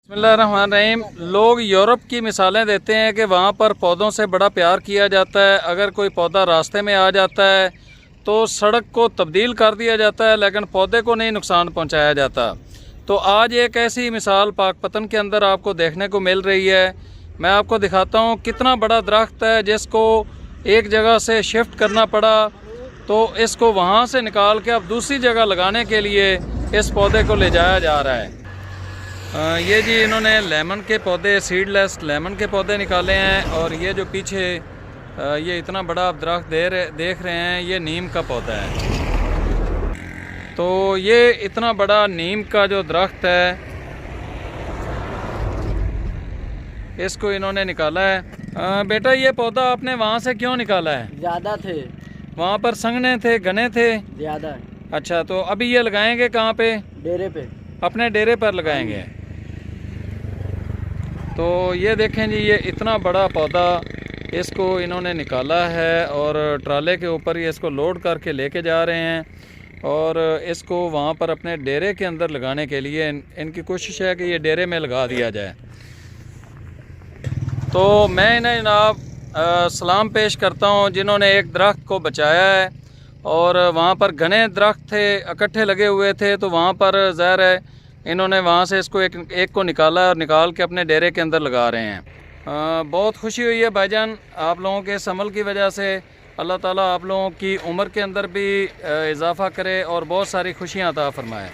बिस्मिल्लाहिर्रहमानिर्रहीम। लोग यूरोप की मिसालें देते हैं कि वहाँ पर पौधों से बड़ा प्यार किया जाता है। अगर कोई पौधा रास्ते में आ जाता है तो सड़क को तब्दील कर दिया जाता है, लेकिन पौधे को नहीं नुकसान पहुँचाया जाता। तो आज एक ऐसी मिसाल पाकपतन के अंदर आपको देखने को मिल रही है। मैं आपको दिखाता हूँ कितना बड़ा दरख्त है जिसको एक जगह से शिफ्ट करना पड़ा, तो इसको वहाँ से निकाल के अब दूसरी जगह लगाने के लिए इस पौधे को ले जाया जा रहा है। ये जी इन्होंने लेमन के पौधे, सीडलेस लेमन के पौधे निकाले हैं। और ये जो पीछे ये इतना बड़ा आप दरख्त देख रहे हैं, ये नीम का पौधा है। तो ये इतना बड़ा नीम का जो दरख्त है, इसको इन्होंने निकाला है। बेटा, ये पौधा आपने वहाँ से क्यों निकाला है? ज़्यादा थे वहाँ पर संघने थे, घने थे? ज़्यादा। अच्छा, तो अभी ये लगाएंगे कहाँ पे? डेरे पे। अपने डेरे पर लगाएंगे। तो ये देखें जी, ये इतना बड़ा पौधा, इसको इन्होंने निकाला है और ट्राले के ऊपर ये इसको लोड करके लेके जा रहे हैं और इसको वहाँ पर अपने डेरे के अंदर लगाने के लिए इनकी कोशिश है कि ये डेरे में लगा दिया जाए। तो मैं इन्हें जनाब सलाम पेश करता हूँ जिन्होंने एक दरख्त को बचाया है। और वहाँ पर घने दरख्त थे, इकट्ठे लगे हुए थे, तो वहाँ पर ज़ाहिर है इन्होंने वहाँ से इसको एक को निकाला और निकाल के अपने डेरे के अंदर लगा रहे हैं। बहुत खुशी हुई है भाईजान आप लोगों के इस अमल की वजह से। अल्लाह ताला आप लोगों की उम्र के अंदर भी इजाफ़ा करे और बहुत सारी खुशियाँ अता फरमाए।